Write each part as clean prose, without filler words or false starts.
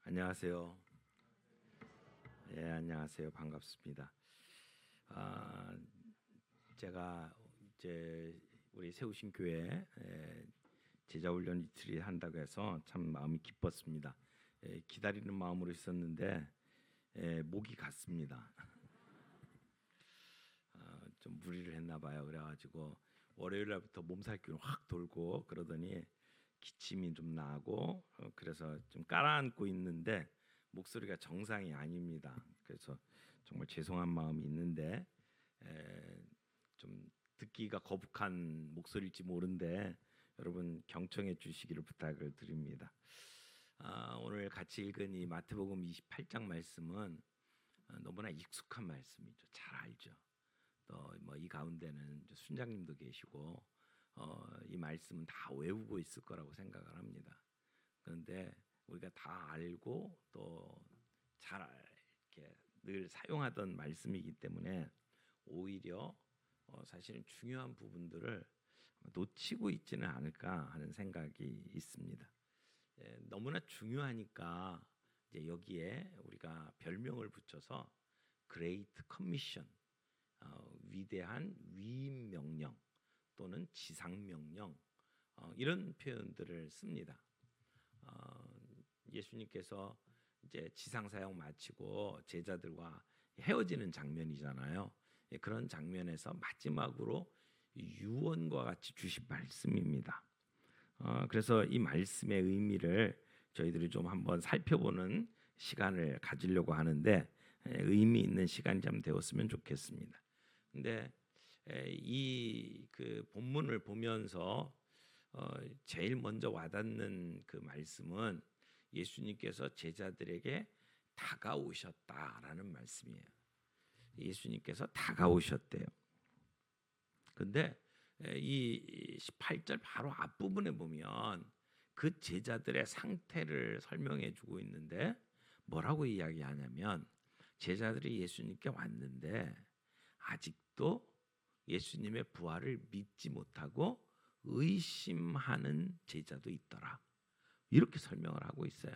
안녕하세요. 예, 안녕하세요. 반갑습니다. 아, 제가 이제 우리 세우신 교회 제자 훈련 이틀이 한다고 해서 참 마음이 기뻤습니다. 기다리는 마음으로 있었는데 목이 갔습니다. 좀 무리를 했나 봐요. 그래가지고 월요일 날부터 몸살 기운 확 돌고 그러더니 기침이 좀 나고 그래서 좀 깔아앉고 있는데 목소리가 정상이 아닙니다. 그래서 정말 죄송한 마음이 있는데 좀 듣기가 거북한 목소리일지 모른데 여러분 경청해 주시기를 부탁을 드립니다. 오늘 같이 읽은 이 마태복음 28장 말씀은 너무나 익숙한 말씀이죠. 잘 알죠. 또 뭐 이 가운데는 순장님도 계시고 이 말씀은 다 외우고 있을 거라고 생각을 합니다. 그런데 우리가 다 알고 또 잘 이렇게 늘 사용하던 말씀이기 때문에 오히려 사실은 중요한 부분들을 놓치고 있지는 않을까 하는 생각이 있습니다. 너무나 중요하니까 이제 여기에 우리가 별명을 붙여서 그레이트 커미션, 위대한 위임 명령 또는 지상 명령 이런 표현들을 씁니다. 예수님께서 이제 지상 사역 마치고 제자들과 헤어지는 장면이잖아요. 그런 장면에서 마지막으로 유언과 같이 주신 말씀입니다. 그래서 이 말씀의 의미를 저희들이 좀 한번 살펴보는 시간을 가지려고 하는데 의미 있는 시간이 좀 되었으면 좋겠습니다. 근데 이 그 본문을 보면서 제일 먼저 와닿는 그 말씀은 예수님께서 제자들에게 다가오셨다라는 말씀이에요. 예수님께서 다가오셨대요. 근데 이 18절 바로 앞부분에 보면 그 제자들의 상태를 설명해 주고 있는데 뭐라고 이야기하냐면 제자들이 예수님께 왔는데 아직도 예수님의 부활을 믿지 못하고 의심하는 제자도 있더라. 이렇게 설명을 하고 있어요.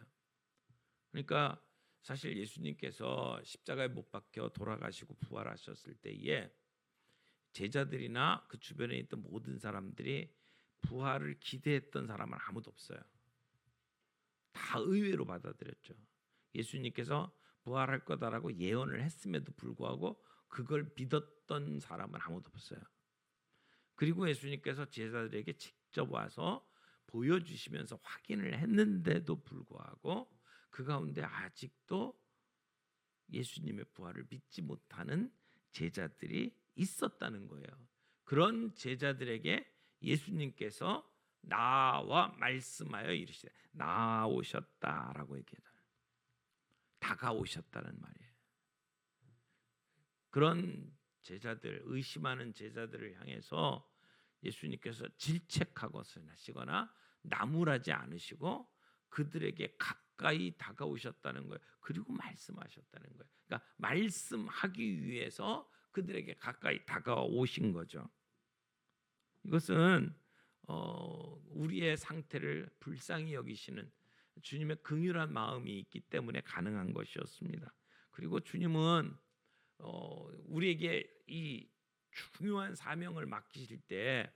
그러니까 사실 예수님께서 십자가에 못 박혀 돌아가시고 부활하셨을 때에 제자들이나 그 주변에 있던 모든 사람들이 부활을 기대했던 사람은 아무도 없어요. 다 의외로 받아들였죠. 예수님께서 부활할 거다라고 예언을 했음에도 불구하고 그걸 믿었던 사람은 아무도 없어요. 그리고 예수님께서 제자들에게 직접 와서 보여주시면서 확인을 했는데도 불구하고 그 가운데 아직도 예수님의 부활을 믿지 못하는 제자들이 있었다는 거예요. 그런 제자들에게 예수님께서 나와 말씀하여 이르시되 나오셨다라고 얘기해요. 다가오셨다는 말이에요. 그런 제자들, 의심하는 제자들을 향해서 예수님께서 질책하거나 나무라지 않으시고 그들에게 가까이 다가오셨다는 거예요. 그리고 말씀하셨다는 거예요. 그러니까 말씀하기 위해서 그들에게 가까이 다가오신 거죠. 이것은 우리의 상태를 불쌍히 여기시는 주님의 긍휼한 마음이 있기 때문에 가능한 것이었습니다. 그리고 주님은 우리에게 이 중요한 사명을 맡기실 때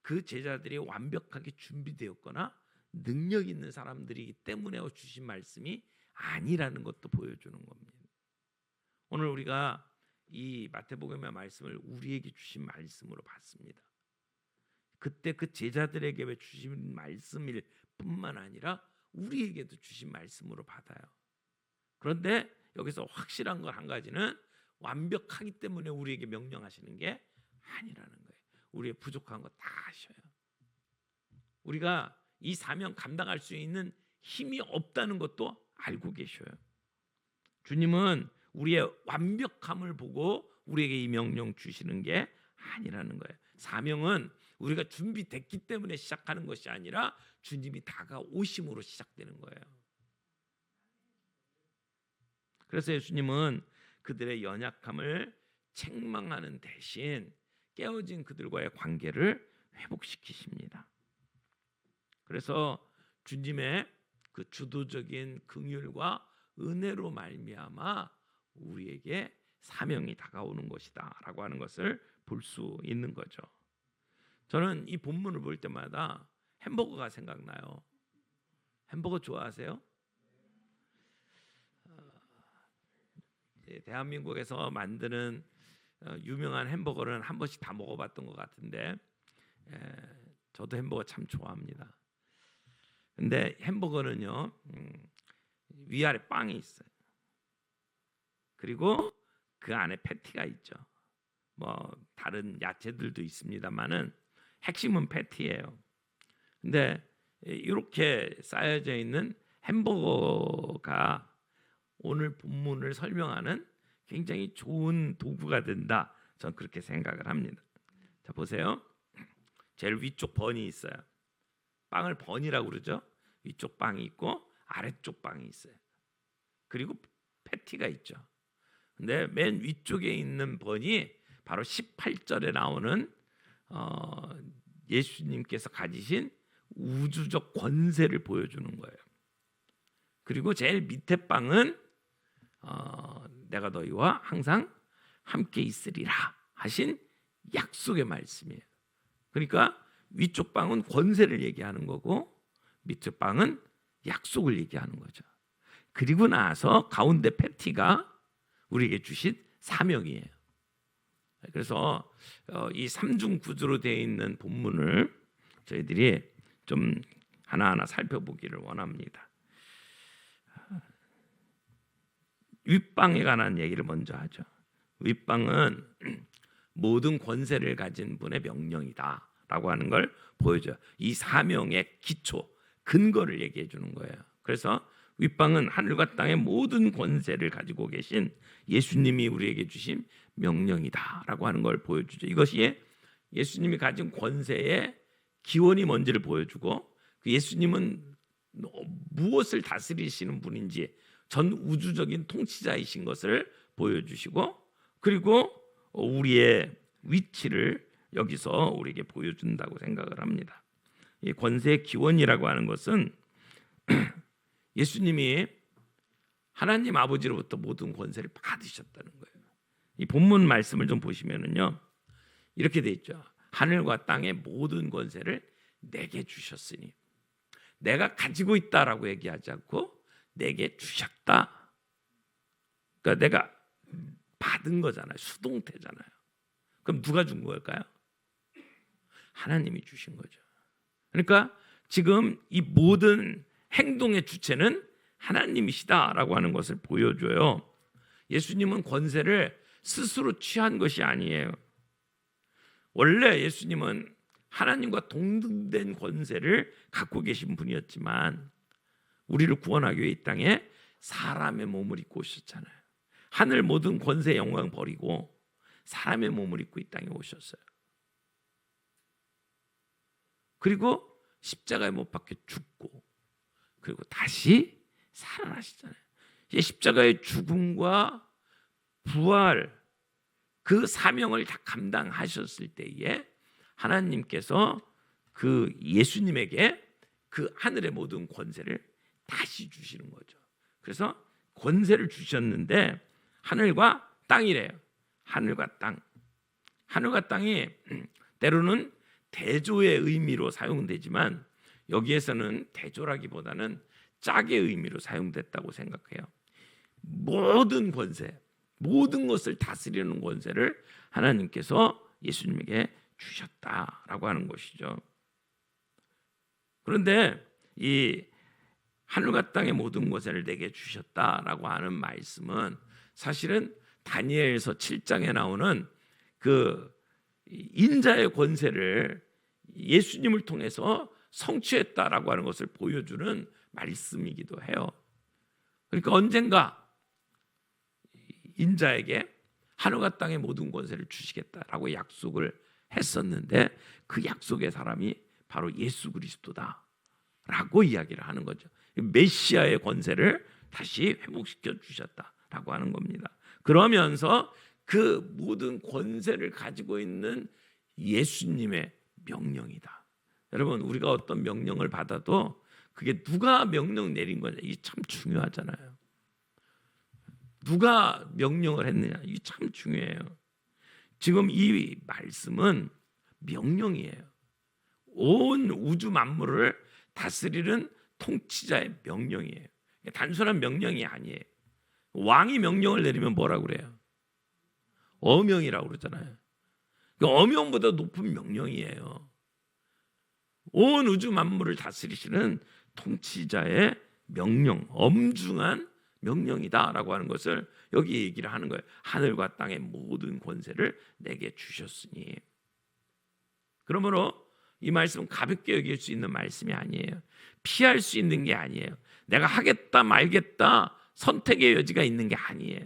그 제자들이 완벽하게 준비되었거나 능력 있는 사람들이기 때문에 주신 말씀이 아니라는 것도 보여주는 겁니다. 오늘 우리가 이 마태복음의 말씀을 우리에게 주신 말씀으로 봤습니다. 그때 그 제자들에게 주신 말씀일 뿐만 아니라 우리에게도 주신 말씀으로 받아요. 그런데 여기서 확실한 건 한 가지는 완벽하기 때문에 우리에게 명령하시는 게 아니라는 거예요. 우리의 부족한 거 다 아셔요. 우리가 이 사명 감당할 수 있는 힘이 없다는 것도 알고 계셔요. 주님은 우리의 완벽함을 보고 우리에게 이 명령 주시는 게 아니라는 거예요. 사명은 우리가 준비됐기 때문에 시작하는 것이 아니라 주님이 다가오심으로 시작되는 거예요. 그래서 예수님은 그들의 연약함을 책망하는 대신 깨어진 그들과의 관계를 회복시키십니다. 그래서 주님의 그 주도적인 긍휼과 은혜로 말미암아 우리에게 사명이 다가오는 것이다라고 하는 것을 볼 수 있는 거죠. 저는 이 본문을 볼 때마다 햄버거가 생각나요. 햄버거 좋아하세요? 대한민국에서 만드는 유명한 햄버거는 한 번씩 다 먹어봤던 것 같은데 저도 햄버거 참 좋아합니다. 근데 햄버거는요 위아래 빵이 있어요. 그리고 그 안에 패티가 있죠. 뭐 다른 야채들도 있습니다만은 핵심은 패티예요. 근데 이렇게 쌓여져 있는 햄버거가 오늘 본문을 설명하는 굉장히 좋은 도구가 된다. 저는 그렇게 생각을 합니다. 자 보세요. 제일 위쪽 번이 있어요. 빵을 번이라고 그러죠. 위쪽 빵이 있고 아래쪽 빵이 있어요. 그리고 패티가 있죠. 근데 맨 위쪽에 있는 번이 바로 18절에 나오는 예수님께서 가지신 우주적 권세를 보여주는 거예요. 그리고 제일 밑에 빵은 내가 너희와 항상 함께 있으리라 하신 약속의 말씀이에요. 그러니까 위쪽 빵은 권세를 얘기하는 거고 밑에 빵은 약속을 얘기하는 거죠. 그리고 나서 가운데 패티가 우리에게 주신 사명이에요. 그래서 이 삼중 구조로 되어 있는 본문을 저희들이 좀 하나하나 살펴보기를 원합니다. 윗방에 관한 얘기를 먼저 하죠. 윗방은 모든 권세를 가진 분의 명령이다라고 하는 걸 보여줘요. 이 사명의 기초, 근거를 얘기해 주는 거예요. 그래서 윗방은 하늘과 땅의 모든 권세를 가지고 계신 예수님이 우리에게 주신 명령이다라고 하는 걸 보여주죠. 이것이 예수님이 가진 권세의 기원이 뭔지를 보여주고 그 예수님은 무엇을 다스리시는 분인지 전 우주적인 통치자이신 것을 보여주시고 그리고 우리의 위치를 여기서 우리에게 보여준다고 생각을 합니다. 이 권세의 기원이라고 하는 것은 예수님이 하나님 아버지로부터 모든 권세를 받으셨다는 거예요. 이 본문 말씀을 좀 보시면은요 이렇게 돼 있죠. 하늘과 땅의 모든 권세를 내게 주셨으니 내가 가지고 있다라고 얘기하지 않고 내게 주셨다. 그러니까 내가 받은 거잖아요. 수동태잖아요. 그럼 누가 준 걸까요? 하나님이 주신 거죠. 그러니까 지금 이 모든 행동의 주체는 하나님이시다라고 하는 것을 보여줘요. 예수님은 권세를 스스로 취한 것이 아니에요. 원래 예수님은 하나님과 동등된 권세를 갖고 계신 분이었지만 우리를 구원하기 위해 이 땅에 사람의 몸을 입고 오셨잖아요. 하늘 모든 권세 영광 버리고 사람의 몸을 입고 이 땅에 오셨어요. 그리고 십자가에 못 박혀 죽고 그리고 다시 살아나시잖아요. 이 십자가의 죽음과 부활 그 사명을 다 감당하셨을 때에 하나님께서 그 예수님에게 그 하늘의 모든 권세를 다시 주시는 거죠. 그래서 권세를 주셨는데 하늘과 땅이래요. 하늘과 땅. 하늘과 땅이 때로는 대조의 의미로 사용되지만 여기에서는 대조라기보다는 짝의 의미로 사용됐다고 생각해요. 모든 권세, 모든 것을 다스리는 권세를 하나님께서 예수님에게 주셨다라고 하는 것이죠. 그런데 이 하늘과 땅의 모든 권세를 내게 주셨다라고 하는 말씀은 사실은 다니엘서 7장에 나오는 그 인자의 권세를 예수님을 통해서 성취했다라고 하는 것을 보여주는 말씀이기도 해요. 그러니까 언젠가 인자에게 하늘과 땅의 모든 권세를 주시겠다라고 약속을 했었는데 그 약속의 사람이 바로 예수 그리스도다라고 이야기를 하는 거죠. 메시아의 권세를 다시 회복시켜 주셨다라고 하는 겁니다. 그러면서 그 모든 권세를 가지고 있는 예수님의 명령이다. 여러분 우리가 어떤 명령을 받아도 그게 누가 명령 내린 거냐, 이게 참 중요하잖아요. 누가 명령을 했느냐, 이게 참 중요해요. 지금 이 말씀은 명령이에요. 온 우주 만물을 다스리는 통치자의 명령이에요. 단순한 명령이 아니에요. 왕이 명령을 내리면 뭐라고 그래요? 어명이라고 그러잖아요. 어명보다 높은 명령이에요. 온 우주 만물을 다스리시는 통치자의 명령, 엄중한 명령이다라고 하는 것을 여기 얘기를 하는 거예요. 하늘과 땅의 모든 권세를 내게 주셨으니. 그러므로 이 말씀은 가볍게 여길 수 있는 말씀이 아니에요. 피할 수 있는 게 아니에요. 내가 하겠다 말겠다 선택의 여지가 있는 게 아니에요.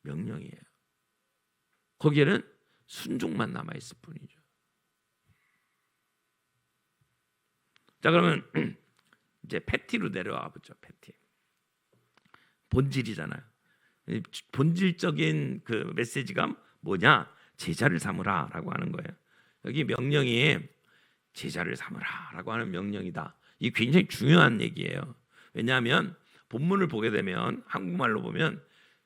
명령이에요. 거기에는 순종만 남아있을 뿐이죠. 자, 그러면 이제 패티로 내려와 보죠. 패티. 본질이잖아요. 본질적인 그 메시지가 뭐냐? 제자를 삼으라라고 하는 거예요. 여기 명령이 제자를 삼으라라고 하는 명령이다. 이 굉장히 중요한 얘기예요. 왜냐하면 본문을 보게 되면 한국말로 보면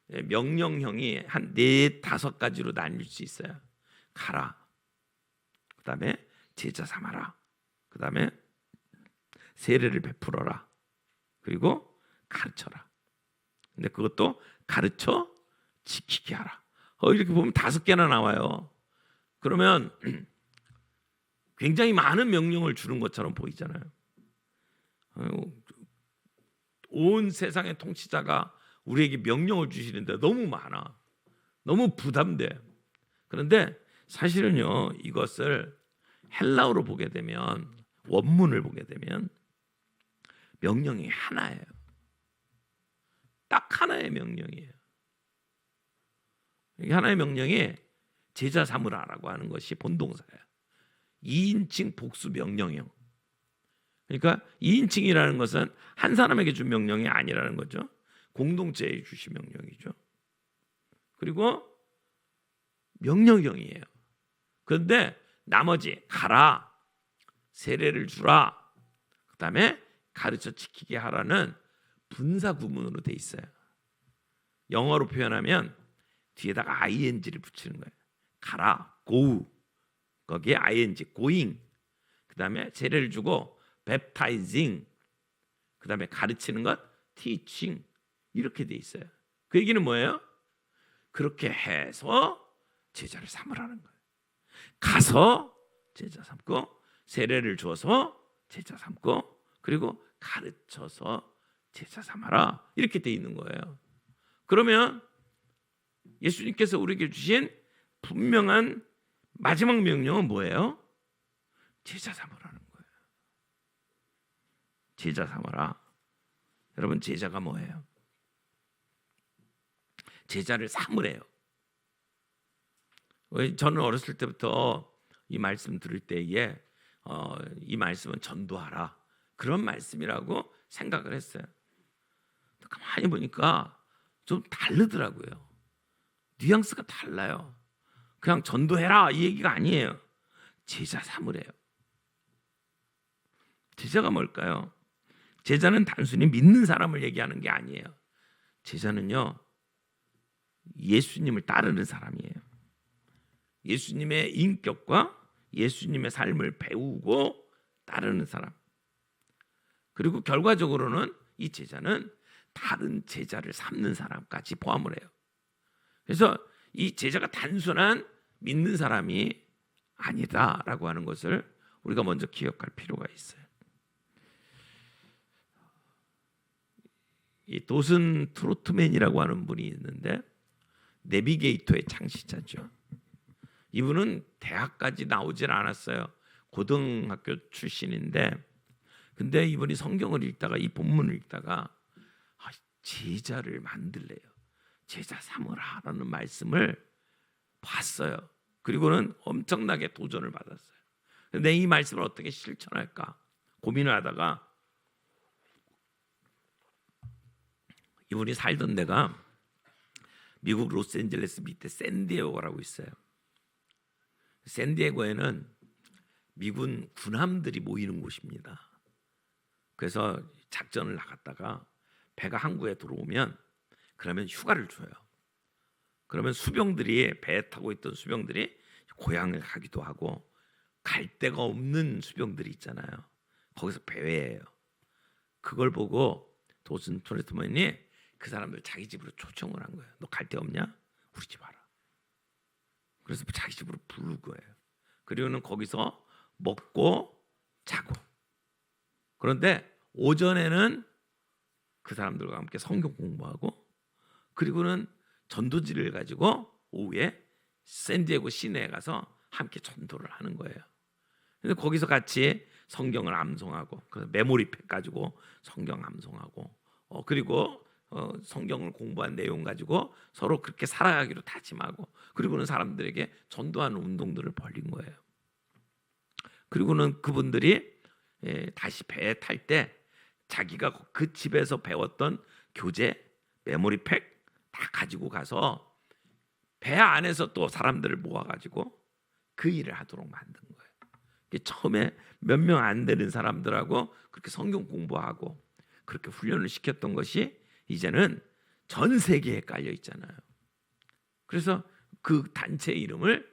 명령형이 한 4-5가지로 나뉠 수 있어요. 가라, 그 다음에 제자 삼아라, 그 다음에 세례를 베풀어라, 그리고 가르쳐라. 근데 그것도 가르쳐 지키게 하라. 이렇게 보면 5개나 나와요. 그러면 굉장히 많은 명령을 주는 것처럼 보이잖아요. 온 세상의 통치자가 우리에게 명령을 주시는데 너무 많아. 너무 부담돼. 그런데 사실은요, 이것을 헬라어로 보게 되면, 원문을 보게 되면 명령이 하나예요. 딱 하나의 명령이에요. 하나의 명령이 제자 삼으라라고 하는 것이 본동사예요. 2인칭 복수 명령형. 그러니까 2인칭이라는 것은 한 사람에게 준 명령이 아니라는 거죠. 공동체에 주신 명령이죠. 그리고 명령형이에요. 그런데 나머지 가라, 세례를 주라, 그 다음에 가르쳐 지키게 하라는 분사 구문으로 돼 있어요. 영어로 표현하면 뒤에다가 ing를 붙이는 거예요. 가라, go, 거기에 ing, going, 그 다음에 세례를 주고 baptizing, 그 다음에 가르치는 것 teaching, 이렇게 돼 있어요. 그 얘기는 뭐예요? 그렇게 해서 제자를 삼으라는 거예요. 가서 제자 삼고, 세례를 줘서 제자 삼고, 그리고 가르쳐서 제자 삼아라, 이렇게 돼 있는 거예요. 그러면 예수님께서 우리에게 주신 분명한 마지막 명령은 뭐예요? 제자 삼으라는 거예요. 제자 삼아라. 여러분, 제자가 뭐예요? 제자를 삼으래요. 저는 어렸을 때부터 이 말씀 들을 때에 이 말씀은 전도하라, 그런 말씀이라고 생각을 했어요. 가만히 보니까 좀 다르더라고요. 뉘앙스가 달라요. 그냥 전도해라 이 얘기가 아니에요. 제자 삼으래요. 제자가 뭘까요? 제자는 단순히 믿는 사람을 얘기하는 게 아니에요. 제자는요, 예수님을 따르는 사람이에요. 예수님의 인격과 예수님의 삶을 배우고 따르는 사람. 그리고 결과적으로는 이 제자는 다른 제자를 삼는 사람까지 포함을 해요. 그래서 이 제자가 단순한 믿는 사람이 아니다라고 하는 것을 우리가 먼저 기억할 필요가 있어요. 이 도슨 트로트맨이라고 하는 분이 있는데, 내비게이터의 창시자죠. 이분은 대학까지 나오질 않았어요. 고등학교 출신인데, 근데 이분이 성경을 읽다가, 이 본문을 읽다가 제자를 만들래요. 제자 삼으라라는 말씀을 봤어요. 그리고는 엄청나게 도전을 받았어요. 근데 이 말씀을 어떻게 실천할까 고민을 하다가, 이분이 살던 데가 미국 로스앤젤레스 밑에 샌디에고라고 있어요. 샌디에고에는 미군 군함들이 모이는 곳입니다. 그래서 작전을 나갔다가 배가 항구에 들어오면 그러면 휴가를 줘요. 그러면 수병들이, 배에 타고 있던 수병들이 고향을 가기도 하고, 갈 데가 없는 수병들이 있잖아요. 거기서 배회해요. 그걸 보고 도슨 트레트먼이 그 사람들 자기 집으로 초청을 한 거예요. 너 갈 데 없냐? 우리 집 와라. 그래서 자기 집으로 부른 거예요. 그리고는 거기서 먹고 자고. 그런데 오전에는 그 사람들과 함께 성경 공부하고, 그리고는 전도지를 가지고 오후에 샌디에고 시내에 가서 함께 전도를 하는 거예요. 그래서 거기서 같이 성경을 암송하고, 그래서 메모리팩 가지고 성경 암송하고, 그리고 성경을 공부한 내용 가지고 서로 그렇게 살아가기로 다짐하고, 그리고는 사람들에게 전도하는 운동들을 벌인 거예요. 그리고는 그분들이 다시 배에 탈 때 자기가 그 집에서 배웠던 교재, 메모리팩 다 가지고 가서 배 안에서 또 사람들을 모아가지고 그 일을 하도록 만든 거예요. 처음에 몇 명 안 되는 사람들하고 그렇게 성경 공부하고 그렇게 훈련을 시켰던 것이 이제는 전 세계에 깔려 있잖아요. 그래서 그 단체 이름을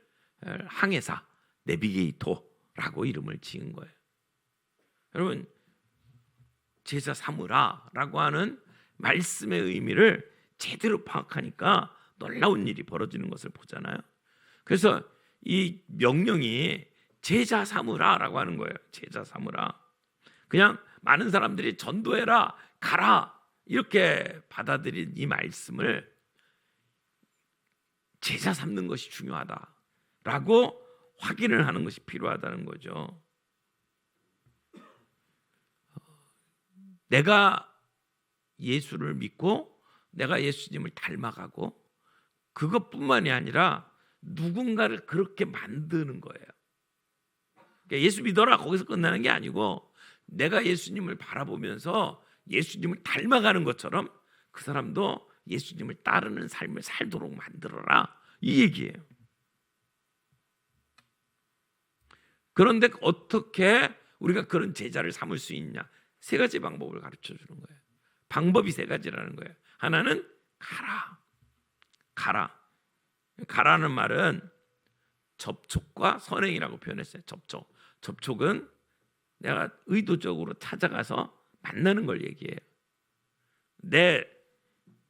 항해사 내비게이터라고 이름을 지은 거예요. 여러분, 제자 삼으라라고 하는 말씀의 의미를 제대로 파악하니까 놀라운 일이 벌어지는 것을 보잖아요. 그래서 이 명령이 제자 삼으라라고 하는 거예요. 제자 삼으라. 그냥 많은 사람들이 전도해라, 가라 이렇게 받아들인 이 말씀을 제자 삼는 것이 중요하다라고 확인을 하는 것이 필요하다는 거죠. 내가 예수를 믿고 내가 예수님을 닮아가고, 그것뿐만이 아니라 누군가를 그렇게 만드는 거예요. 그러니까 예수 믿어라 거기서 끝나는 게 아니고, 내가 예수님을 바라보면서 예수님을 닮아가는 것처럼 그 사람도 예수님을 따르는 삶을 살도록 만들어라, 이 얘기예요. 그런데 어떻게 우리가 그런 제자를 삼을 수 있냐? 세 가지 방법을 가르쳐 주는 거예요. 방법이 세 가지라는 거예요. 하나는 가라. 가라. 가라는 말은 접촉과 선행이라고 표현했어요. 접촉은 내가 의도적으로 찾아가서 만나는 걸 얘기해요. 내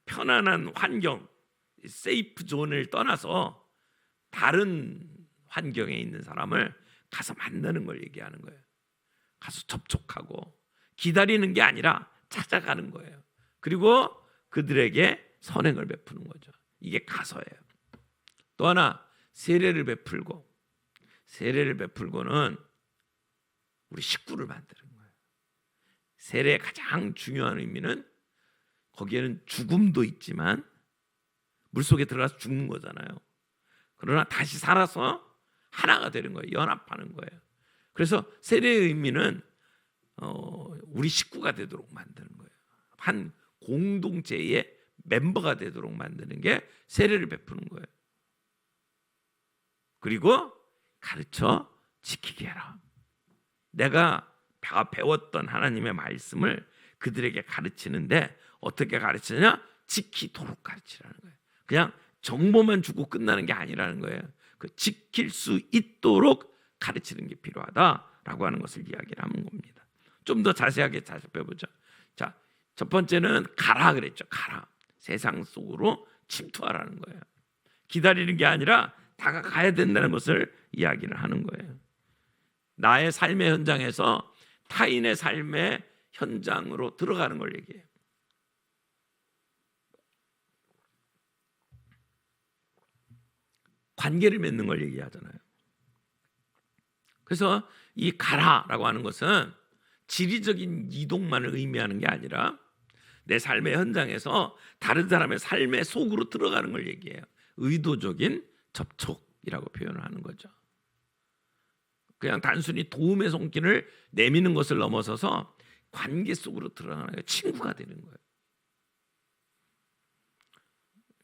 편안한 환경, 세이프 존을 떠나서 다른 환경에 있는 사람을 가서 만나는 걸 얘기하는 거예요. 가서 접촉하고, 기다리는 게 아니라 찾아가는 거예요. 그리고 그들에게 선행을 베푸는 거죠. 이게 가서예요. 또 하나, 세례를 베풀고, 세례를 베풀고는 우리 식구를 만드는 거예요. 세례의 가장 중요한 의미는, 거기에는 죽음도 있지만 물속에 들어가서 죽는 거잖아요. 그러나 다시 살아서 하나가 되는 거예요. 연합하는 거예요. 그래서 세례의 의미는 우리 식구가 되도록 만드는 거예요. 한 공동체의 멤버가 되도록 만드는 게 세례를 베푸는 거예요. 그리고 가르쳐 지키게 해라. 내가 배웠던 하나님의 말씀을 그들에게 가르치는데 어떻게 가르치느냐? 지키도록 가르치라는 거예요. 그냥 정보만 주고 끝나는 게 아니라는 거예요. 그 지킬 수 있도록 가르치는 게 필요하다라고 하는 것을 이야기를 하는 겁니다. 좀 더 자세하게 살펴보죠. 자, 첫 번째는 가라 그랬죠. 가라. 세상 속으로 침투하라는 거예요. 기다리는 게 아니라 다가가야 된다는 것을 이야기를 하는 거예요. 나의 삶의 현장에서 타인의 삶의 현장으로 들어가는 걸 얘기해요. 관계를 맺는 걸 얘기하잖아요. 그래서 이 가라라고 하는 것은 지리적인 이동만을 의미하는 게 아니라 내 삶의 현장에서 다른 사람의 삶의 속으로 들어가는 걸 얘기해요. 의도적인 접촉이라고 표현을 하는 거죠. 그냥 단순히 도움의 손길을 내미는 것을 넘어서서 관계 속으로 들어가는 거예요. 친구가 되는 거예요.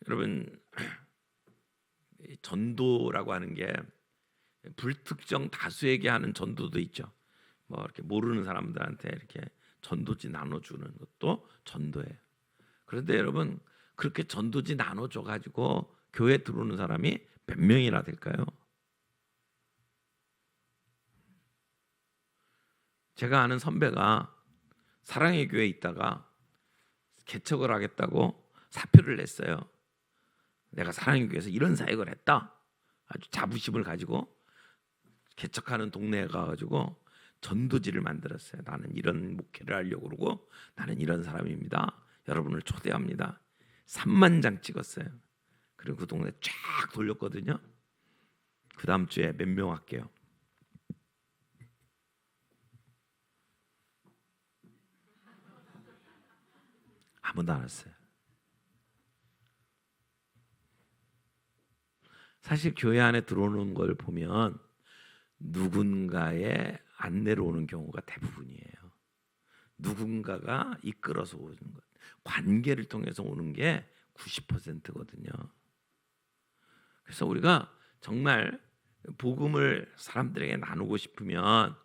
여러분, 전도라고 하는 게 불특정 다수에게 하는 전도도 있죠. 뭐 이렇게 모르는 사람들한테 이렇게 전도지 나눠주는 것도 전도예요. 그런데 여러분, 그렇게 전도지 나눠줘 가지고 교회 들어오는 사람이 몇 명이나 될까요? 제가 아는 선배가 사랑의 교회에 있다가 개척을 하겠다고 사표를 냈어요. 내가 사랑의 교회에서 이런 사역을 했다, 아주 자부심을 가지고 개척하는 동네에 가가지고 전도지를 만들었어요. 나는 이런 목회를 하려고 그러고 나는 이런 사람입니다. 여러분을 초대합니다. 3만 장 찍었어요. 그리고 그 동네 쫙 돌렸거든요. 그 다음 주에 몇 명 할게요? 아무도 안 왔어요. 사실 교회 안에 들어오는 걸 보면 누군가의 안내로 오는 경우가 대부분이에요. 누군가가 이끌어서 오는 것, 관계를 통해서 오는 게 90%거든요. 그래서 우리가 정말 복음을 사람들에게 나누고 싶으면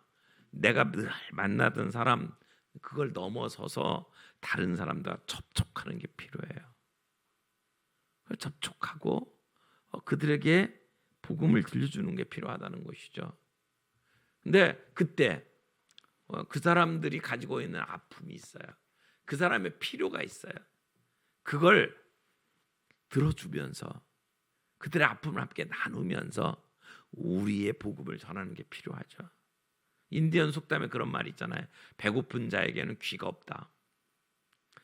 내가 늘 만나던 사람, 그걸 넘어서서 다른 사람들과 접촉하는 게 필요해요. 접촉하고 그들에게 복음을 들려주는 게 필요하다는 것이죠. 근데 그때 그 사람들이 가지고 있는 아픔이 있어요. 그 사람의 필요가 있어요. 그걸 들어주면서 그들의 아픔을 함께 나누면서 우리의 복음을 전하는 게 필요하죠. 인디언 속담에 그런 말이 있잖아요. 배고픈 자에게는 귀가 없다.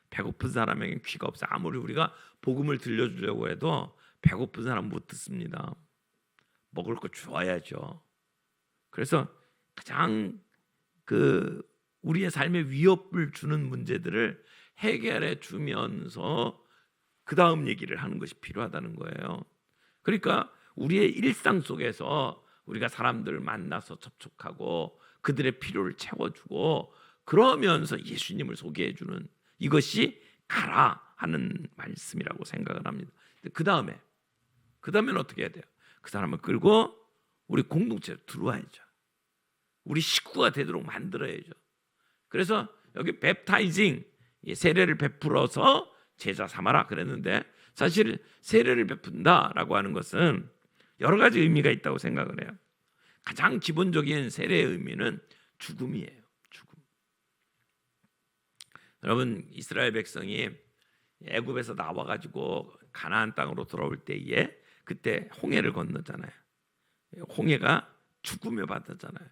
배고픈 사람에게는 귀가 없어. 아무리 우리가 복음을 들려주려고 해도 배고픈 사람 못 듣습니다. 먹을 거 주어야죠. 그래서 가장 우리의 삶에 위협을 주는 문제들을 해결해 주면서 그 다음 얘기를 하는 것이 필요하다는 거예요. 그러니까 우리의 일상 속에서 우리가 사람들을 만나서 접촉하고 그들의 필요를 채워주고 그러면서 예수님을 소개해주는, 이것이 가라 하는 말씀이라고 생각을 합니다. 그 다음에는 어떻게 해야 돼요? 그 사람을 끌고 우리 공동체로 들어와야죠. 우리 식구가 되도록 만들어야죠. 그래서 여기 웹타이징, 세례를 베풀어서 제자 삼아라 그랬는데, 사실 세례를 베푼다라고 하는 것은 여러 가지 의미가 있다고 생각을 해요. 가장 기본적인 세례의 의미는 죽음이에요. 죽음. 여러분, 이스라엘 백성이 애굽에서 나와가지고 가나안 땅으로 돌아올 때에 그때 홍해를 건너잖아요. 홍해가 죽음의 바다잖아요.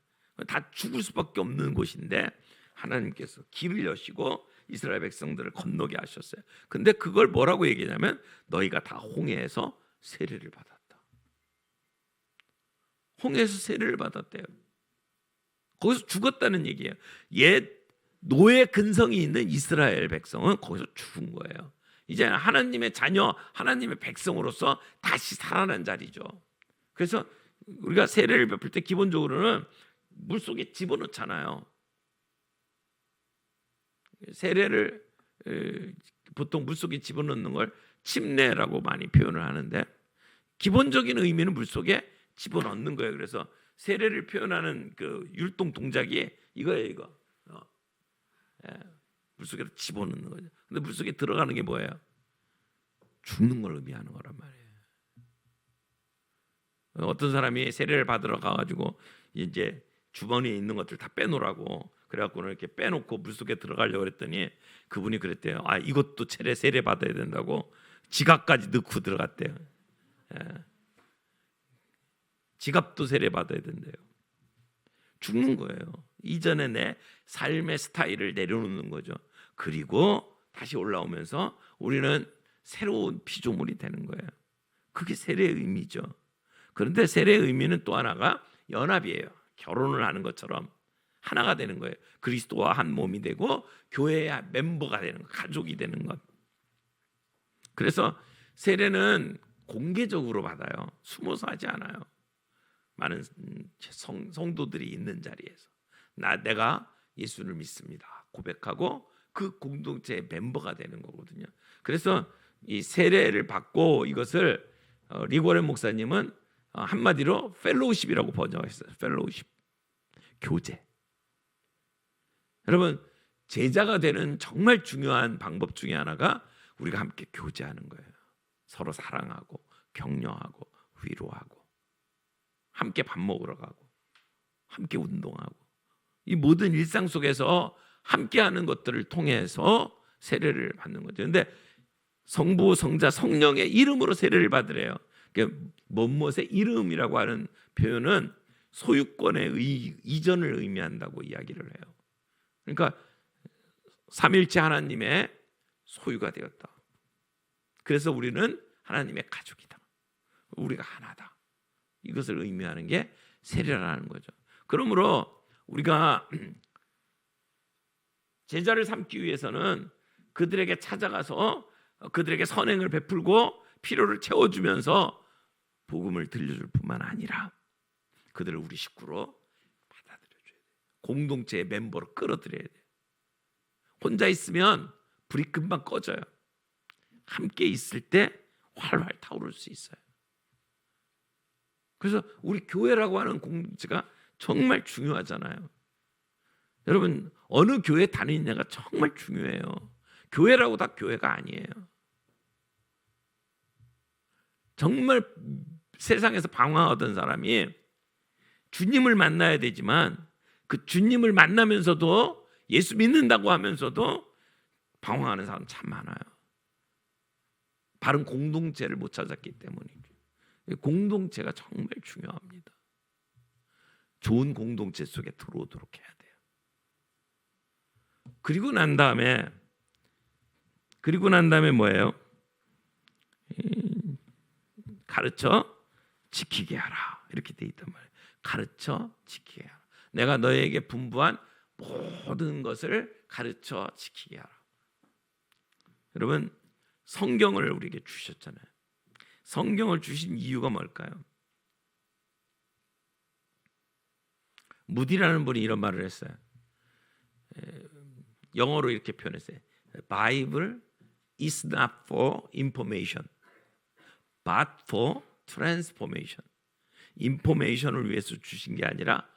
다 죽을 수밖에 없는 곳인데 하나님께서 길을 여시고 이스라엘 백성들을 건너게 하셨어요. 근데 그걸 뭐라고 얘기하냐면 너희가 다 홍해에서 세례를 받았다. 홍해에서 세례를 받았대요. 거기서 죽었다는 얘기예요. 옛 노예 근성이 있는 이스라엘 백성은 거기서 죽은 거예요. 이제 하나님의 자녀, 하나님의 백성으로서 다시 살아난 자리죠. 그래서 우리가 세례를 베풀 때 기본적으로는 물속에 집어넣잖아요. 세례를 보통 물속에 집어넣는 걸 침례라고 많이 표현을 하는데, 기본적인 의미는 물속에 집어넣는 거예요. 그래서 세례를 표현하는 그 율동 동작이 이거예요. 이거 물속에 집어넣는 거죠. 근데 물속에 들어가는 게 뭐예요? 죽는 걸 의미하는 거란 말이에요. 어떤 사람이 세례를 받으러 가가지고 이제 주머니에 있는 것들 다 빼놓으라고 그래갖고는 이렇게 빼놓고 물속에 들어가려고 그랬더니 그분이 그랬대요. 아, 이것도 세례 받아야 된다고 지갑까지 넣고 들어갔대요. 지갑도 세례 받아야 된대요. 죽는 거예요. 이전에 내 삶의 스타일을 내려놓는 거죠. 그리고 다시 올라오면서 우리는 새로운 피조물이 되는 거예요. 그게 세례의 의미죠. 그런데 세례의 의미는 또 하나가 연합이에요. 결혼을 하는 것처럼 하나가 되는 거예요. 그리스도와 한 몸이 되고 교회의 멤버가 되는 것, 가족이 되는 것. 그래서 세례는 공개적으로 받아요. 숨어서 하지 않아요. 많은 성도들이 있는 자리에서 내가 예수를 믿습니다 고백하고 그 공동체의 멤버가 되는 거거든요. 그래서 이 세례를 받고 이것을 리고렌 목사님은 한마디로 펠로우십이라고 번역했어요. 펠로우십, 교제. 여러분, 제자가 되는 정말 중요한 방법 중에 하나가 우리가 함께 교제하는 거예요. 서로 사랑하고 격려하고 위로하고 함께 밥 먹으러 가고 함께 운동하고 이 모든 일상 속에서 함께하는 것들을 통해서 세례를 받는 거죠. 그런데 성부, 성자, 성령의 이름으로 세례를 받으래요. 뭐뭇의 이름이라고 하는 표현은 소유권의 이전을 의미한다고 이야기를 해요. 그러니까 삼일체 하나님의 소유가 되었다. 그래서 우리는 하나님의 가족이다. 우리가 하나다. 이것을 의미하는 게 세례라는 거죠. 그러므로 우리가 제자를 삼기 위해서는 그들에게 찾아가서 그들에게 선행을 베풀고 필요를 채워주면서 복음을 들려줄 뿐만 아니라 그들을 우리 식구로 받아들여줘야 돼요. 공동체의 멤버로 끌어들여야 돼요. 혼자 있으면 불이 금방 꺼져요. 함께 있을 때 활활 타오를 수 있어요. 그래서 우리 교회라고 하는 공동체가 정말 중요하잖아요. 여러분 어느 교회 다니느냐가 정말 중요해요. 교회라고 다 교회가 아니에요. 정말 세상에서 방황하던 사람이 주님을 만나야 되지만 그 주님을 만나면서도 예수 믿는다고 하면서도 방황하는 사람 참 많아요. 바른 공동체를 못 찾았기 때문이죠. 공동체가 정말 중요합니다. 좋은 공동체 속에 들어오도록 해야 돼요. 그리고 난 다음에 뭐예요? 가르쳐 지키게 하라. 이렇게 돼 있단 말이에요. 가르쳐 지키게 하라. 내가 너에게 분부한 모든 것을 가르쳐 지키게 하라. 여러분 성경을 우리에게 주셨잖아요. 성경을 주신 이유가 뭘까요? 무디라는 분이 이런 말을 했어요. 영어로 이렇게 표현했어요. Bible is not for information, but for transformation. 인포메이션을 위해서 주신 게 아니라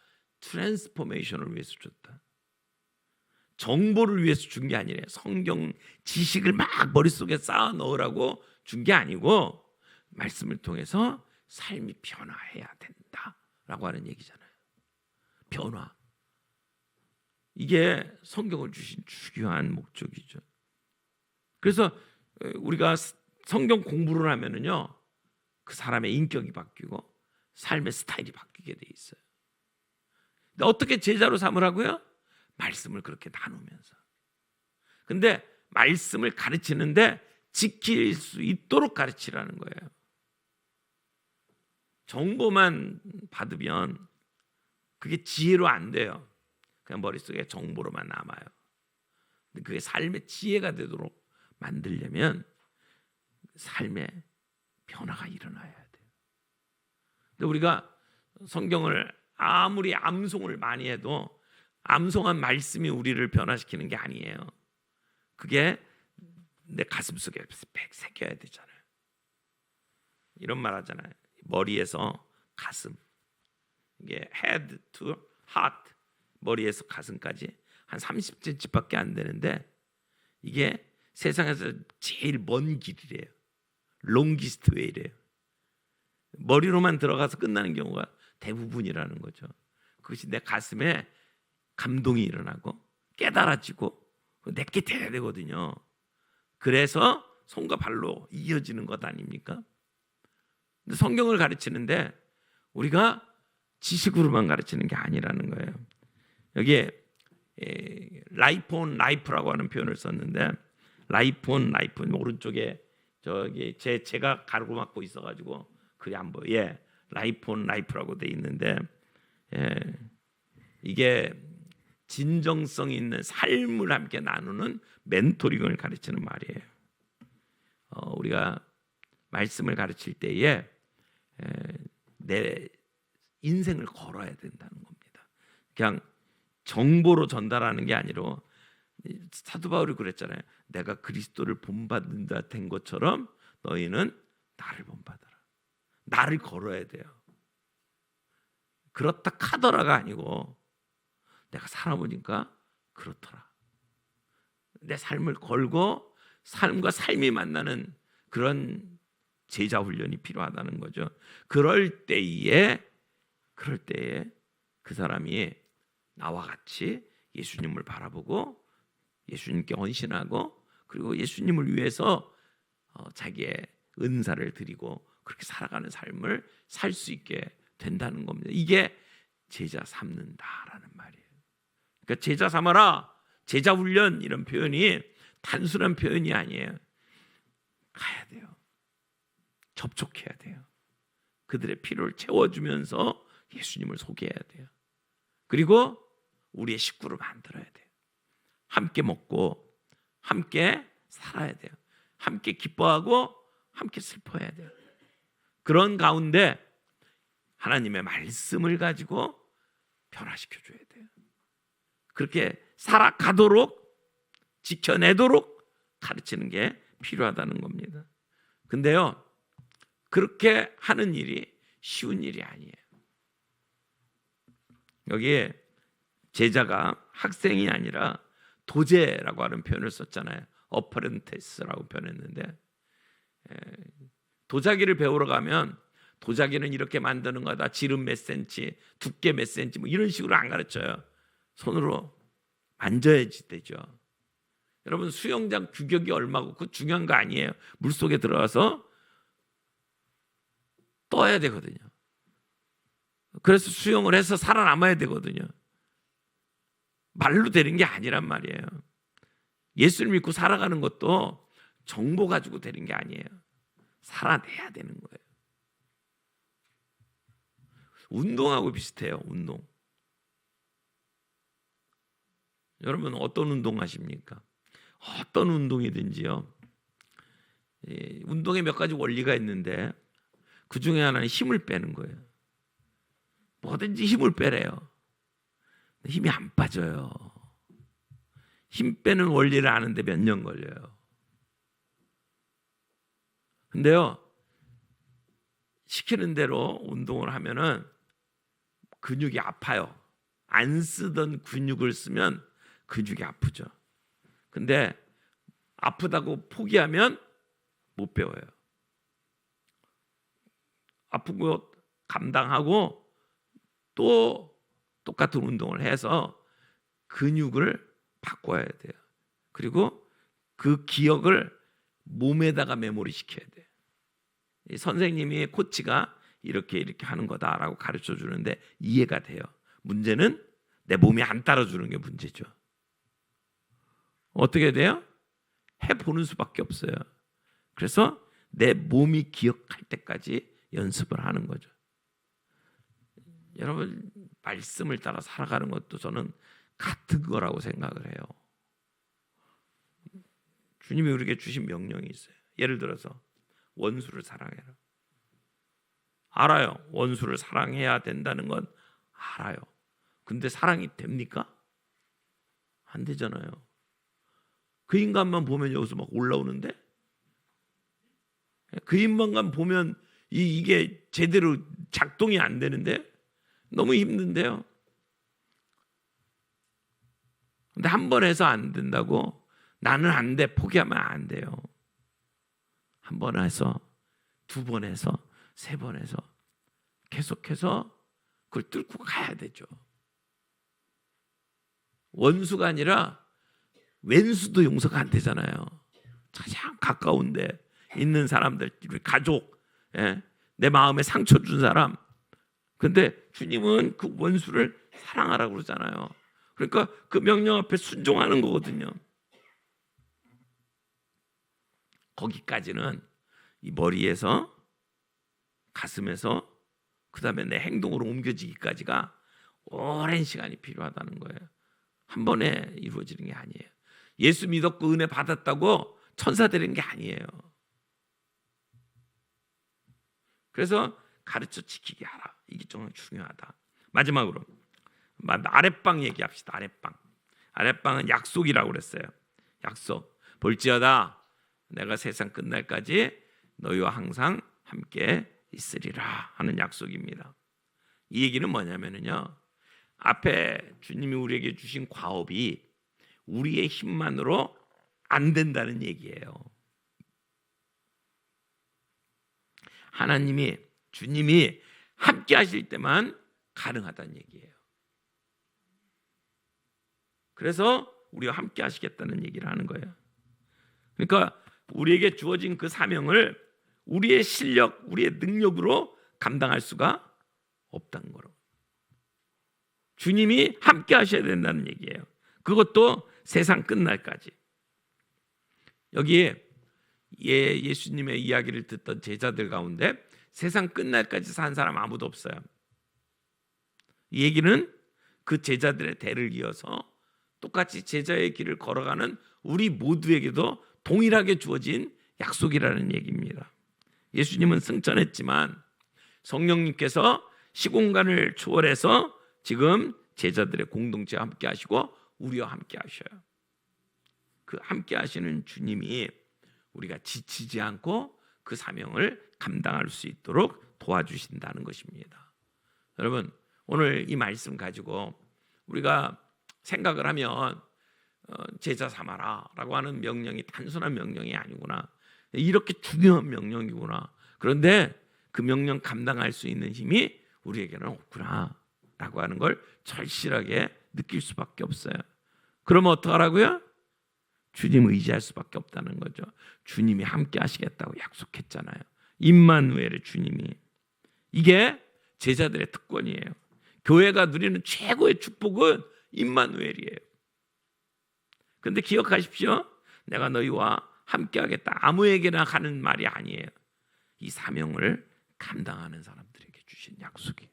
트랜스포메이션을 위해서 줬다. 정보를 위해서 준 게 아니래요. 성경 지식을 막 머릿속에 쌓아 넣으라고 준 게 아니고 말씀을 통해서 삶이 변화해야 된다라고 하는 얘기잖아요. 변화. 이게 성경을 주신 중요한 목적이죠. 그래서 우리가 성경 공부를 하면은요, 그 사람의 인격이 바뀌고 삶의 스타일이 바뀌게 돼 있어요. 근데 어떻게 제자로 삼으라고요? 말씀을 그렇게 나누면서. 근데 말씀을 가르치는데 지킬 수 있도록 가르치라는 거예요. 정보만 받으면 그게 지혜로 안 돼요. 그냥 머릿속에 정보로만 남아요. 근데 그게 삶의 지혜가 되도록 만들려면 삶의 변화가 일어나야 돼요. 근데 우리가 성경을 아무리 암송을 많이 해도 암송한 말씀이 우리를 변화시키는 게 아니에요. 그게 내 가슴속에 새겨야 되잖아요. 이런 말 하잖아요. 머리에서 가슴, 이게 head to heart, 머리에서 가슴까지 한 30cm밖에 안 되는데 이게 세상에서 제일 먼 길이래요. longest way래요. 머리로만 들어가서 끝나는 경우가 대부분이라는 거죠. 그것이 내 가슴에 감동이 일어나고 깨달아지고 내게 돼야 되거든요. 그래서 손과 발로 이어지는 것 아닙니까? 근데 성경을 가르치는데 우리가 지식으로만 가르치는 게 아니라는 거예요. 여기에 라이프 온 라이프라고 하는 표현을 썼는데, 라이프 온 라이프, 오른쪽에 저기 제가 가로막고 있어가지고 그게 안 보여. 예, 라이프 온 라이프라고 돼 있는데, 이게 진정성 있는 삶을 함께 나누는 멘토링을 가르치는 말이에요. 우리가 말씀을 가르칠 때에 내 인생을 걸어야 된다는 겁니다. 그냥 정보로 전달하는 게 아니라, 사도 바울이 그랬잖아요. 내가 그리스도를 본받는 자 된 것처럼 너희는 나를 본받아라. 나를 걸어야 돼요. 그렇다 카더라가 아니고 내가 살아보니까 그렇더라. 내 삶을 걸고 삶과 삶이 만나는 그런 제자 훈련이 필요하다는 거죠. 그럴 때에 그 사람이 나와 같이 예수님을 바라보고 예수님께 헌신하고 그리고 예수님을 위해서 자기의 은사를 드리고 그렇게 살아가는 삶을 살 수 있게 된다는 겁니다. 이게 제자 삼는다라는 말이에요. 그러니까 제자 삼아라, 제자 훈련 이런 표현이 단순한 표현이 아니에요. 가야 돼요. 접촉해야 돼요. 그들의 필요를 채워주면서 예수님을 소개해야 돼요. 그리고 우리의 식구를 만들어야 돼요. 함께 먹고 함께 살아야 돼요. 함께 기뻐하고 함께 슬퍼해야 돼요. 그런 가운데 하나님의 말씀을 가지고 변화시켜 줘야 돼요. 그렇게 살아가도록 지켜내도록 가르치는 게 필요하다는 겁니다. 근데요, 그렇게 하는 일이 쉬운 일이 아니에요. 여기에 제자가 학생이 아니라 도제라고 하는 표현을 썼잖아요. 어퍼렌테스라고 표현했는데, 도자기를 배우러 가면 도자기는 이렇게 만드는 거다, 지름 몇 센치, 두께 몇 센치 뭐 이런 식으로 안 가르쳐요. 손으로 만져야지 되죠. 여러분, 수영장 규격이 얼마고 그거 중요한 거 아니에요. 물속에 들어가서 떠야 되거든요. 그래서 수영을 해서 살아남아야 되거든요. 말로 되는 게 아니란 말이에요. 예수를 믿고 살아가는 것도 정보 가지고 되는 게 아니에요. 살아내야 되는 거예요. 운동하고 비슷해요. 운동. 여러분 어떤 운동 하십니까? 어떤 운동이든지요. 운동에 몇 가지 원리가 있는데 그 중에 하나는 힘을 빼는 거예요. 뭐든지 힘을 빼래요. 힘이 안 빠져요. 힘 빼는 원리를 아는데 몇 년 걸려요. 근데요, 시키는 대로 운동을 하면은 근육이 아파요. 안 쓰던 근육을 쓰면 근육이 아프죠. 근데 아프다고 포기하면 못 배워요. 아픈 거 감당하고 또 똑같은 운동을 해서 근육을 바꿔야 돼요. 그리고 그 기억을 몸에다가 메모리 시켜야 돼요. 이 선생님이 코치가 이렇게 하는 거다라고 가르쳐 주는데 이해가 돼요. 문제는 내 몸이 안 따라주는 게 문제죠. 어떻게 돼요? 해보는 수밖에 없어요. 그래서 내 몸이 기억할 때까지 연습을 하는 거죠. 여러분, 말씀을 따라 살아가는 것도 저는 같은 거라고 생각을 해요. 주님이 우리에게 주신 명령이 있어요. 예를 들어서 원수를 사랑해라. 알아요. 원수를 사랑해야 된다는 건 알아요. 근데 사랑이 됩니까? 안 되잖아요. 그 인간만 보면 여기서 막 올라오는데, 그 인간만 보면 이게 제대로 작동이 안 되는데 너무 힘든데요. 근데 한 번 해서 안 된다고 나는 안 돼 포기하면 안 돼요. 한 번 해서, 두 번 해서, 세 번 해서 계속해서 그걸 뚫고 가야 되죠. 원수가 아니라 왼수도 용서가 안 되잖아요. 가장 가까운데 있는 사람들, 우리 가족, 내 마음에 상처 준 사람. 근데 주님은 그 원수를 사랑하라고 그러잖아요. 그러니까 그 명령 앞에 순종하는 거거든요. 거기까지는 이 머리에서, 가슴에서, 그 다음에 내 행동으로 옮겨지기까지가 오랜 시간이 필요하다는 거예요. 한 번에 이루어지는 게 아니에요. 예수 믿었고 은혜 받았다고 천사 되는 게 아니에요. 그래서 가르쳐 지키게 하라. 이게 좀 중요하다. 마지막으로 아랫방 얘기합시다. 아랫방은 약속이라고 그랬어요. 약속. 볼지어다 내가 세상 끝날까지 너희와 항상 함께 있으리라 하는 약속입니다. 이 얘기는 뭐냐면요, 앞에 주님이 우리에게 주신 과업이 우리의 힘만으로 안 된다는 얘기예요. 하나님이, 주님이 함께 하실 때만 가능하다는 얘기예요. 그래서 우리와 함께 하시겠다는 얘기를 하는 거예요. 그러니까 우리에게 주어진 그 사명을 우리의 실력, 우리의 능력으로 감당할 수가 없다는 거로. 주님이 함께 하셔야 된다는 얘기예요. 그것도 세상 끝날까지. 여기에 예수님의 이야기를 듣던 제자들 가운데 세상 끝날까지 산 사람 아무도 없어요. 이 얘기는 그 제자들의 대를 이어서 똑같이 제자의 길을 걸어가는 우리 모두에게도 동일하게 주어진 약속이라는 얘기입니다. 예수님은 승천했지만 성령님께서 시공간을 초월해서 지금 제자들의 공동체와 함께 하시고 우리와 함께 하셔요. 그 함께 하시는 주님이 우리가 지치지 않고 그 사명을 감당할 수 있도록 도와주신다는 것입니다. 여러분, 오늘 이 말씀 가지고 우리가 생각을 하면 제자 삼아라 라고 하는 명령이 단순한 명령이 아니구나, 이렇게 중요한 명령이구나, 그런데 그 명령 감당할 수 있는 힘이 우리에게는 없구나 라고 하는 걸 절실하게 느낄 수밖에 없어요. 그러면 어떡하라고요? 주님 의지할 수밖에 없다는 거죠. 주님이 함께 하시겠다고 약속했잖아요. 임마누엘의 주님이. 이게 제자들의 특권이에요. 교회가 누리는 최고의 축복은 임마누엘이에요. 그런데 기억하십시오. 내가 너희와 함께 하겠다, 아무에게나 하는 말이 아니에요. 이 사명을 감당하는 사람들에게 주신 약속이에요.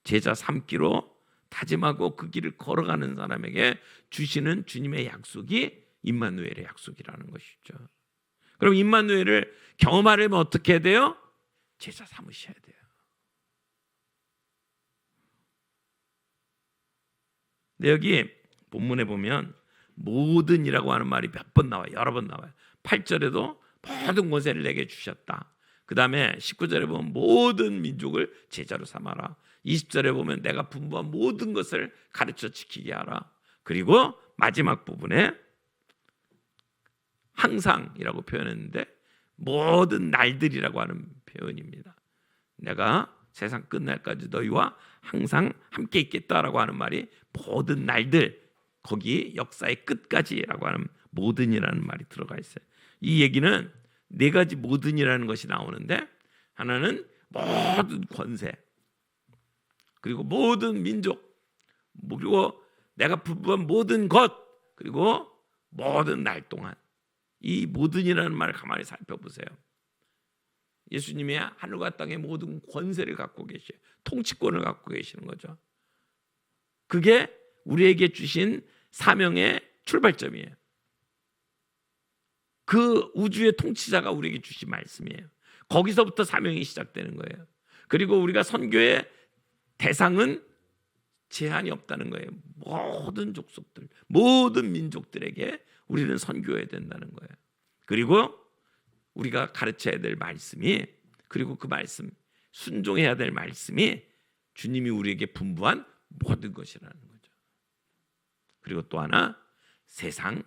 제자 삼기로 다짐하고 그 길을 걸어가는 사람에게 주시는 주님의 약속이 임마누엘의 약속이라는 것이죠. 그럼 임마누엘을 경험하려면 어떻게 해야 돼요? 제자 삼으셔야 돼요. 근데 여기 본문에 보면 모든이라고 하는 말이 몇 번 나와요. 여러 번 나와요. 8절에도 모든 권세를 내게 주셨다. 그 다음에 19절에 보면 모든 민족을 제자로 삼아라. 20절에 보면 내가 분부한 모든 것을 가르쳐 지키게 하라. 그리고 마지막 부분에 항상이라고 표현했는데 모든 날들이라고 하는 표현입니다. 내가 세상 끝날까지 너희와 항상 함께 있겠다라고 하는 말이 모든 날들, 거기 역사의 끝까지라고 하는 모든이라는 말이 들어가 있어요. 이 얘기는 네 가지 모든이라는 것이 나오는데, 하나는 모든 권세, 그리고 모든 민족, 그리고 내가 분부한 모든 것, 그리고 모든 날 동안. 이 모든이라는 말을 가만히 살펴보세요. 예수님이 하늘과 땅의 모든 권세를 갖고 계셔요. 통치권을 갖고 계시는 거죠. 그게 우리에게 주신 사명의 출발점이에요. 그 우주의 통치자가 우리에게 주신 말씀이에요. 거기서부터 사명이 시작되는 거예요. 그리고 우리가 선교의 대상은 제한이 없다는 거예요. 모든 족속들, 모든 민족들에게 우리는 선교해야 된다는 거예요. 그리고 우리가 가르쳐야 될 말씀이, 그리고 그 말씀, 순종해야 될 말씀이 주님이 우리에게 분부한 모든 것이라는 거죠. 그리고 또 하나, 세상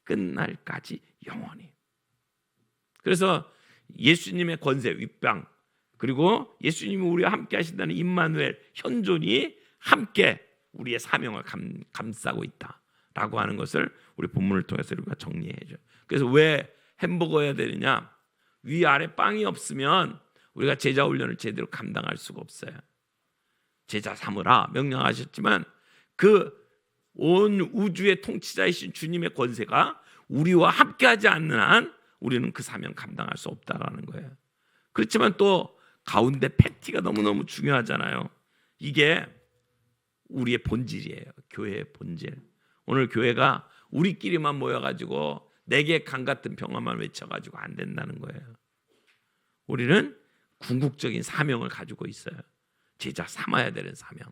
끝날까지 영원히. 그래서 예수님의 권세, 윗방, 그리고 예수님이 우리와 함께 하신다는 임마누엘, 현존이 함께 우리의 사명을 감싸고 있다라고 하는 것을 우리 본문을 통해서 우리가 정리해줘. 그래서 왜 햄버거여야 되느냐? 위아래 빵이 없으면 우리가 제자 훈련을 제대로 감당할 수가 없어요. 제자 삼으라 명령하셨지만 그 온 우주의 통치자이신 주님의 권세가 우리와 함께하지 않는 한 우리는 그 사명 감당할 수 없다라는 거예요. 그렇지만 또 가운데 패티가 너무너무 중요하잖아요. 이게 우리의 본질이에요. 교회의 본질. 오늘 교회가 우리끼리만 모여가지고 내게 강 같은 평화만 외쳐가지고 안 된다는 거예요. 우리는 궁극적인 사명을 가지고 있어요. 제자 삼아야 되는 사명.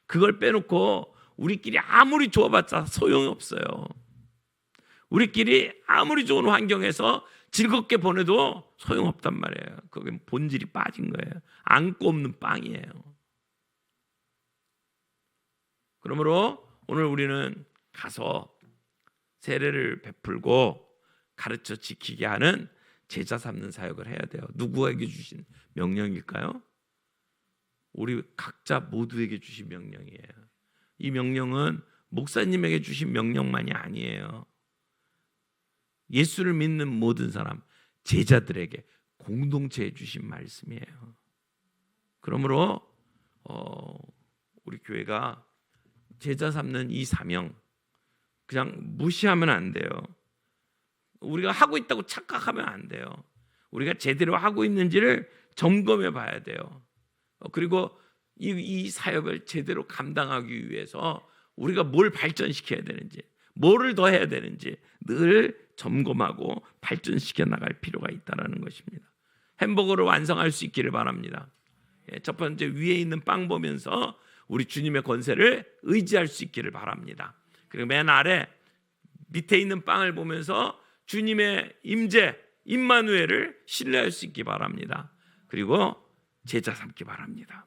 그걸 빼놓고 우리끼리 아무리 좋아봤자 소용이 없어요. 우리끼리 아무리 좋은 환경에서 즐겁게 보내도 소용없단 말이에요. 그게 본질이 빠진 거예요. 안고 없는 빵이에요. 그러므로 오늘 우리는 가서 세례를 베풀고 가르쳐 지키게 하는 제자 삼는 사역을 해야 돼요. 누구에게 주신 명령일까요? 우리 각자 모두에게 주신 명령이에요. 이 명령은 목사님에게 주신 명령만이 아니에요. 예수를 믿는 모든 사람, 제자들에게 공동체에 주신 말씀이에요. 그러므로 우리 교회가 제자 삼는 이 사명 그냥 무시하면 안 돼요. 우리가 하고 있다고 착각하면 안 돼요. 우리가 제대로 하고 있는지를 점검해 봐야 돼요. 그리고 이 사역을 제대로 감당하기 위해서 우리가 뭘 발전시켜야 되는지, 뭐를 더 해야 되는지 늘 점검하고 발전시켜 나갈 필요가 있다는 것입니다. 햄버거를 완성할 수 있기를 바랍니다. 첫 번째, 위에 있는 빵 보면서 우리 주님의 권세를 의지할 수 있기를 바랍니다. 그리고 맨 아래 밑에 있는 빵을 보면서 주님의 임재, 임마누엘을 신뢰할 수 있기 바랍니다. 그리고 제자 삼기 바랍니다.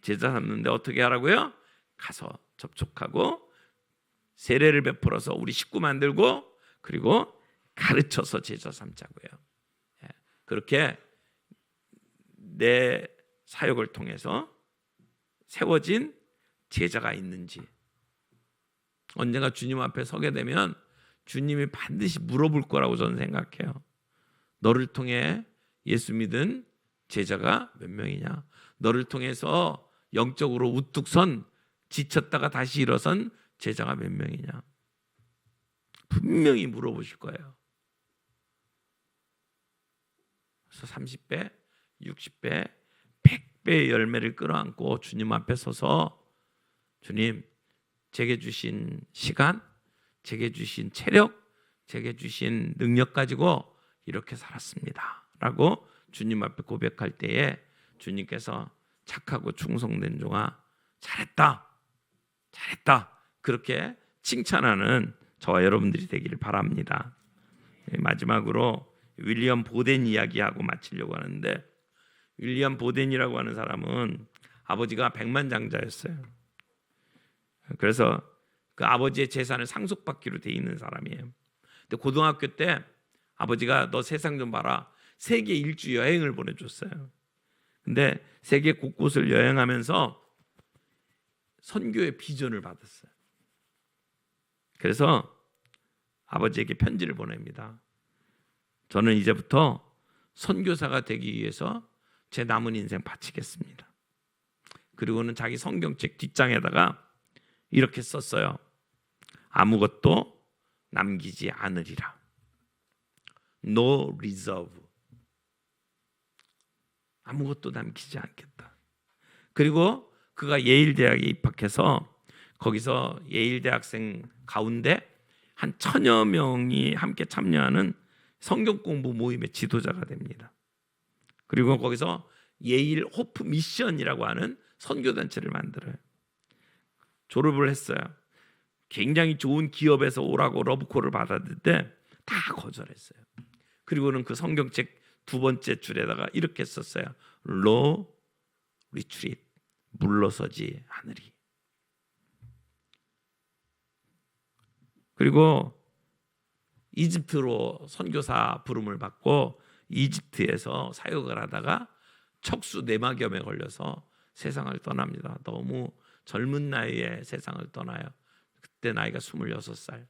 제자 삼는데 어떻게 하라고요? 가서 접촉하고 세례를 베풀어서 우리 식구 만들고 그리고 가르쳐서 제자 삼자고요. 그렇게 내 사역을 통해서 세워진 제자가 있는지 언젠가 주님 앞에 서게 되면 주님이 반드시 물어볼 거라고 저는 생각해요. 너를 통해 예수 믿은 제자가 몇 명이냐? 너를 통해서 영적으로 우뚝 선 지쳤다가 다시 일어선 제자가 몇 명이냐? 분명히 물어보실 거예요. 그래서 30배, 60배, 100배의 열매를 끌어안고 주님 앞에 서서 주님, 제게 주신 시간, 제게 주신 체력, 제게 주신 능력 가지고 이렇게 살았습니다 라고 주님 앞에 고백할 때에 주님께서 착하고 충성된 종아 잘했다, 잘했다 그렇게 칭찬하는 저와 여러분들이 되기를 바랍니다. 마지막으로 윌리엄 보덴 이야기하고 마치려고 하는데, 윌리엄 보덴이라고 하는 사람은 아버지가 백만장자였어요. 그래서 그 아버지의 재산을 상속받기로 돼 있는 사람이에요. 근데 고등학교 때 아버지가 너 세상 좀 봐라, 세계 일주 여행을 보내줬어요. 근데 세계 곳곳을 여행하면서 선교의 비전을 받았어요. 그래서 아버지에게 편지를 보냅니다. 저는 이제부터 선교사가 되기 위해서 제 남은 인생 바치겠습니다. 그리고는 자기 성경책 뒷장에다가 이렇게 썼어요. 아무것도 남기지 않으리라. No reserve. 아무것도 남기지 않겠다. 그리고 그가 예일 대학에 입학해서 거기서 예일 대학생 가운데 한 1000여 명이 함께 참여하는 성경 공부 모임의 지도자가 됩니다. 그리고 거기서 예일 호프 미션이라고 하는 선교단체를 만들어요. 졸업을 했어요. 굉장히 좋은 기업에서 오라고 러브콜을 받았는데 다 거절했어요. 그리고는 그 성경책 두 번째 줄에다가 이렇게 썼어요. No retreat. 물러서지 않으리. 그리고 이집트로 선교사 부름을 받고 이집트에서 사역을 하다가 척수 내막염에 걸려서 세상을 떠납니다. 너무 젊은 나이에 세상을 떠나요. 그때 나이가 26살.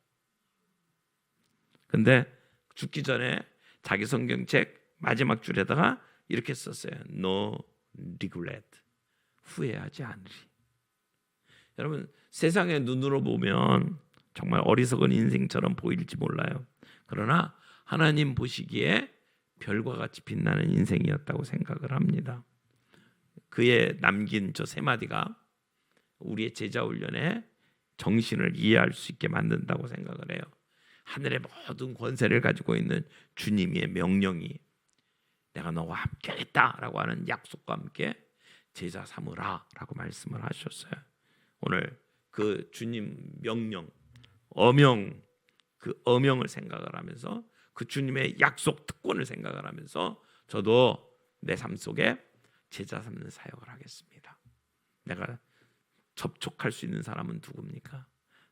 근데 죽기 전에 자기 성경책 마지막 줄에다가 이렇게 썼어요. No regret. 후회하지 않으리. 여러분, 세상의 눈으로 보면 정말 어리석은 인생처럼 보일지 몰라요. 그러나 하나님 보시기에 별과 같이 빛나는 인생이었다고 생각을 합니다. 그의 남긴 저 세 마디가 우리의 제자 훈련의 정신을 이해할 수 있게 만든다고 생각을 해요. 하늘의 모든 권세를 가지고 있는 주님의 명령이 내가 너와 함께 하겠다라고 하는 약속과 함께 제자 삼으라 라고 말씀을 하셨어요. 오늘 그 주님 명령, 어명, 그 어명을 생각을 하면서 그 주님의 약속 특권을 생각을 하면서 저도 내 삶 속에 제자 삼는 사역을 하겠습니다. 내가 접촉할 수 있는 사람은 누굽니까?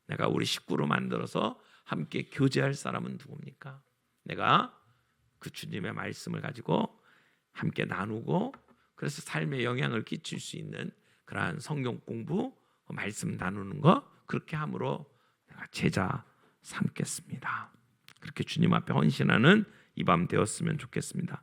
내가 우리 식구로 만들어서 함께 교제할 사람은 누굽니까? 내가 그 주님의 말씀을 가지고 함께 나누고 그래서 삶에 영향을 끼칠 수 있는 그러한 성경 공부, 말씀 나누는 거 그렇게 함으로 내가 제자 삼겠습니다. 그렇게 주님 앞에 헌신하는 이 밤 되었으면 좋겠습니다.